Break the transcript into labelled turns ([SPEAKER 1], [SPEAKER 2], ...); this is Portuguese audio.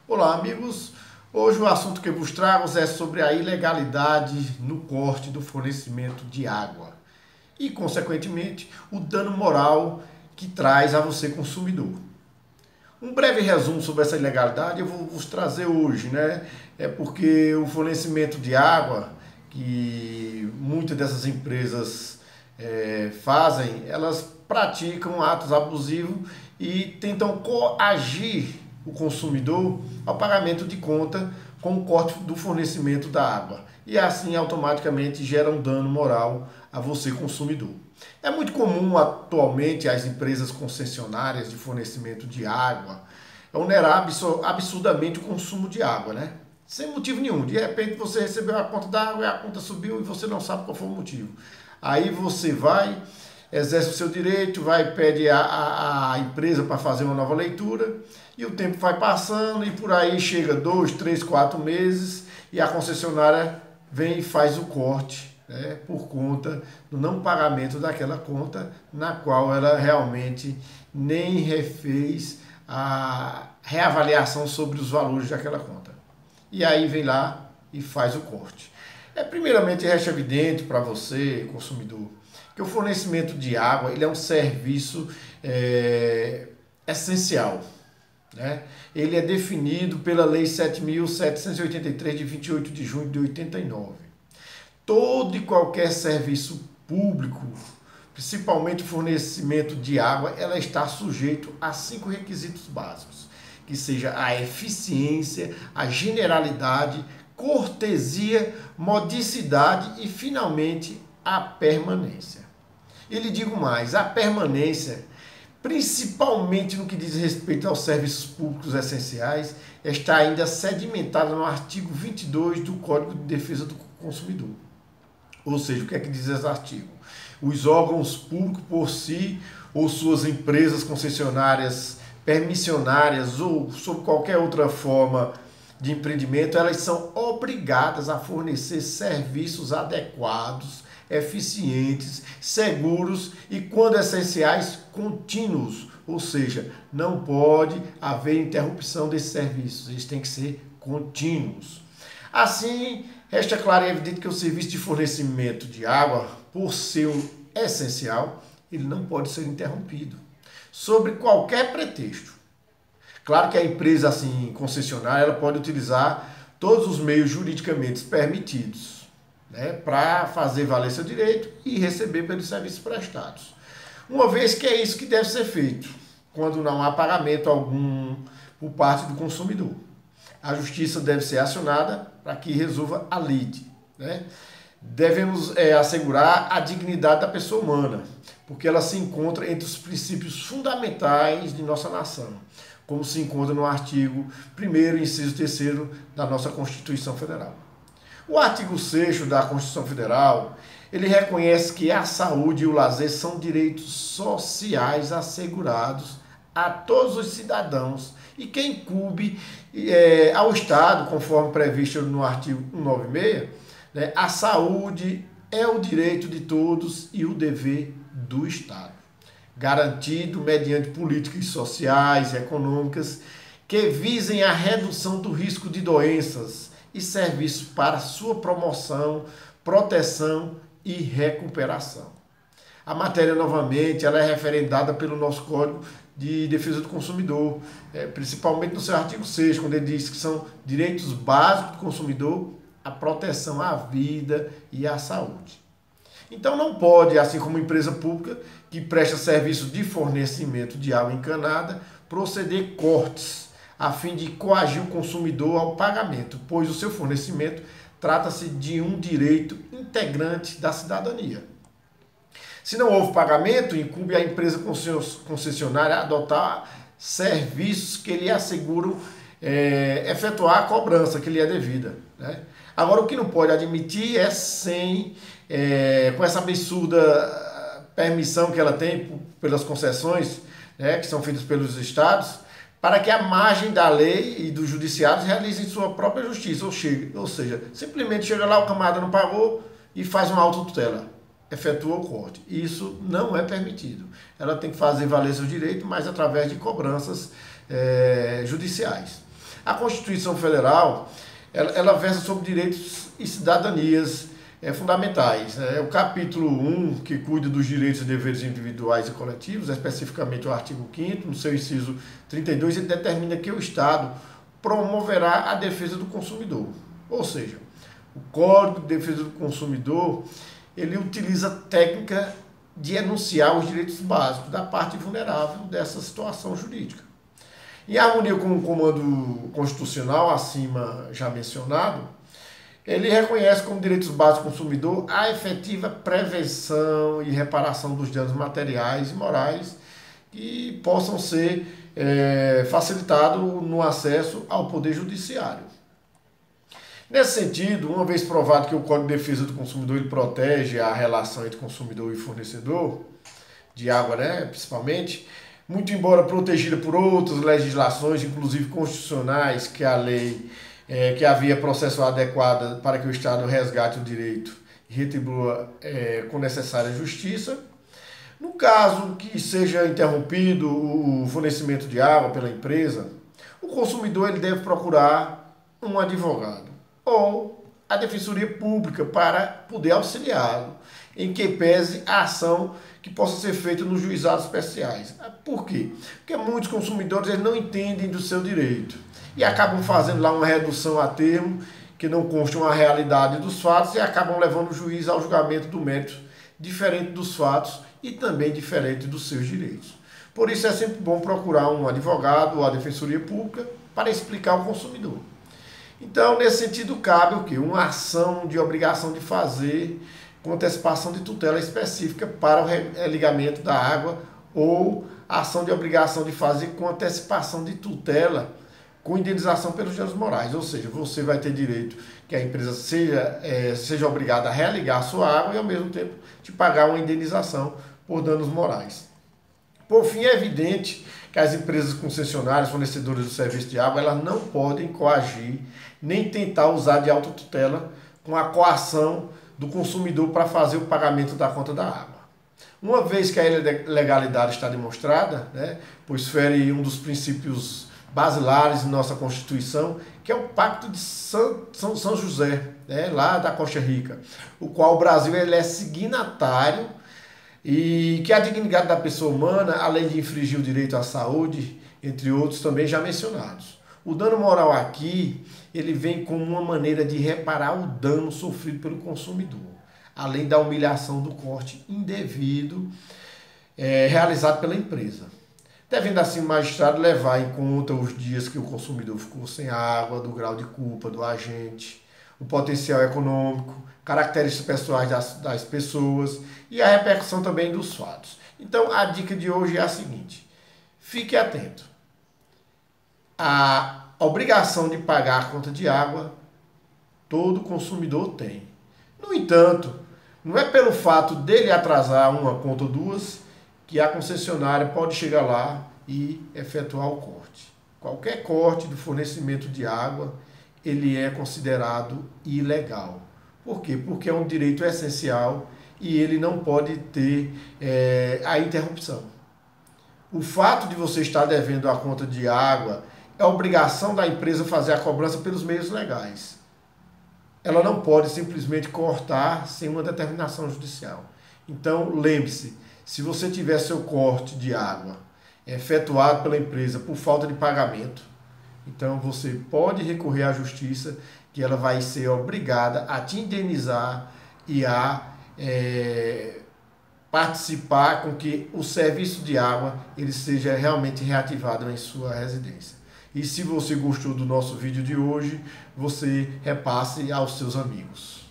[SPEAKER 1] Olá, amigos. Hoje o assunto que vos trago é sobre a ilegalidade no corte do fornecimento de água e, consequentemente, o dano moral que traz a você, consumidor. Um breve resumo sobre essa ilegalidade eu vou vos trazer hoje, né? É porque o fornecimento de água que muitas dessas empresas fazem, elas praticam atos abusivos e tentam coagir o consumidor ao pagamento de conta com o corte do fornecimento da água. E assim automaticamente gera um dano moral a você, consumidor. É muito comum atualmente as empresas concessionárias de fornecimento de água onerar absurdamente o consumo de água, né? Sem motivo nenhum. De repente você recebeu a conta da água e a conta subiu e você não sabe qual foi o motivo. Aí você vai, exerce o seu direito, vai pede a empresa para fazer uma nova leitura e o tempo vai passando e por aí chega 2, 3, 4 meses e a concessionária vem e faz o corte, né, por conta do não pagamento daquela conta na qual ela realmente nem refez a reavaliação sobre os valores daquela conta. E aí vem lá e faz o corte. Primeiramente, resta evidente para você, consumidor, que o fornecimento de água ele é um serviço essencial. Né? Ele é definido pela Lei 7.783, de 28 de junho de 89. Todo e qualquer serviço público, principalmente o fornecimento de água, ela está sujeito a 5 requisitos básicos, que seja a eficiência, a generalidade, cortesia, modicidade e, finalmente, a permanência. E lhe digo mais, a permanência, principalmente no que diz respeito aos serviços públicos essenciais, está ainda sedimentada no artigo 22 do Código de Defesa do Consumidor. Ou seja, o que é que diz esse artigo? Os órgãos públicos por si ou suas empresas concessionárias, permissionárias ou sob qualquer outra forma de empreendimento, elas são obrigadas a fornecer serviços adequados, eficientes, seguros e, quando essenciais, contínuos. Ou seja, não pode haver interrupção desses serviços, eles têm que ser contínuos. Assim, resta claro e evidente que o serviço de fornecimento de água, por ser essencial, ele não pode ser interrompido, sob qualquer pretexto. Claro que a empresa assim concessionária ela pode utilizar todos os meios juridicamente permitidos, né, para fazer valer seu direito e receber pelos serviços prestados. Uma vez que é isso que deve ser feito, quando não há pagamento algum por parte do consumidor. A justiça deve ser acionada para que resolva a lide, né? Devemos assegurar a dignidade da pessoa humana, porque ela se encontra entre os princípios fundamentais de nossa nação, como se encontra no artigo 1º, inciso 3º da nossa Constituição Federal. O artigo 6º da Constituição Federal, ele reconhece que a saúde e o lazer são direitos sociais assegurados a todos os cidadãos e que incumbe ao Estado, conforme previsto no artigo 196, né, a saúde é o direito de todos e o dever do Estado, garantido mediante políticas sociais e econômicas que visem a redução do risco de doenças e serviços para sua promoção, proteção e recuperação. A matéria, novamente, ela é referendada pelo nosso Código de Defesa do Consumidor, principalmente no seu artigo 6, quando ele diz que são direitos básicos do consumidor a proteção à vida e à saúde. Então não pode, assim como empresa pública que presta serviço de fornecimento de água encanada, proceder cortes a fim de coagir o consumidor ao pagamento, pois o seu fornecimento trata-se de um direito integrante da cidadania. Se não houve pagamento, incumbe à empresa concessionária adotar serviços que lhe asseguram efetuar a cobrança que lhe é devida, né? Agora, o que não pode admitir é com essa absurda permissão que ela tem pelas concessões, né, que são feitas pelos estados, para que a margem da lei e dos judiciários realizem sua própria justiça, ou seja, simplesmente chega lá, o camarada não pagou e faz uma autotutela, efetua o corte. Isso não é permitido. Ela tem que fazer valer seu direito, mas através de cobranças judiciais. A Constituição Federal, ela versa sobre direitos e cidadanias fundamentais. É o capítulo 1, que cuida dos direitos e deveres individuais e coletivos, especificamente o artigo 5º, no seu inciso 32, ele determina que o Estado promoverá a defesa do consumidor. Ou seja, o Código de Defesa do Consumidor, ele utiliza técnica de enunciar os direitos básicos da parte vulnerável dessa situação jurídica. Em harmonia com o comando constitucional acima já mencionado, ele reconhece como direitos básicos do consumidor a efetiva prevenção e reparação dos danos materiais e morais que possam ser facilitados no acesso ao Poder Judiciário. Nesse sentido, uma vez provado que o Código de Defesa do Consumidor ele protege a relação entre consumidor e fornecedor, de água, principalmente, muito embora protegida por outras legislações, inclusive constitucionais, que a lei que havia processo adequado para que o Estado resgate o direito e retribua com necessária justiça. No caso que seja interrompido o fornecimento de água pela empresa, o consumidor ele deve procurar um advogado ou a Defensoria Pública para poder auxiliá-lo em que pese a ação que possa ser feita nos juizados especiais. Por quê? Porque muitos consumidores eles não entendem do seu direito e acabam fazendo lá uma redução a termo que não consta uma realidade dos fatos e acabam levando o juiz ao julgamento do mérito diferente dos fatos e também diferente dos seus direitos. Por isso é sempre bom procurar um advogado ou a Defensoria Pública para explicar ao consumidor. Então, nesse sentido, cabe o quê? Uma ação de obrigação de fazer com antecipação de tutela específica para o religamento da água ou ação de obrigação de fazer com antecipação de tutela com indenização pelos danos morais. Ou seja, você vai ter direito que a empresa seja obrigada a religar a sua água e, ao mesmo tempo, te pagar uma indenização por danos morais. Por fim, é evidente que as empresas concessionárias, fornecedoras do serviço de água, elas não podem coagir nem tentar usar de autotutela com a coação do consumidor para fazer o pagamento da conta da água. Uma vez que a ilegalidade está demonstrada, pois fere um dos princípios basilares de nossa Constituição, que é o Pacto de São José, lá da Costa Rica, o qual o Brasil ele é signatário e que a dignidade da pessoa humana, além de infringir o direito à saúde, entre outros também já mencionados. O dano moral aqui, ele vem como uma maneira de reparar o dano sofrido pelo consumidor, além da humilhação do corte indevido realizado pela empresa. Devendo assim o magistrado levar em conta os dias que o consumidor ficou sem água, do grau de culpa do agente, o potencial econômico, características pessoais das pessoas e a repercussão também dos fatos. Então a dica de hoje é a seguinte: fique atento. A obrigação de pagar a conta de água todo consumidor tem. No entanto, não é pelo fato dele atrasar uma conta ou duas que a concessionária pode chegar lá e efetuar o corte. Qualquer corte do fornecimento de água, ele é considerado ilegal. Por quê? Porque é um direito essencial e ele não pode ter a interrupção. O fato de você estar devendo a conta de água é obrigação da empresa fazer a cobrança pelos meios legais. Ela não pode simplesmente cortar sem uma determinação judicial. Então, lembre-se, se você tiver seu corte de água efetuado pela empresa por falta de pagamento, então você pode recorrer à justiça, que ela vai ser obrigada a te indenizar e a participar com que o serviço de água ele seja realmente reativado em sua residência. E se você gostou do nosso vídeo de hoje, você repasse aos seus amigos.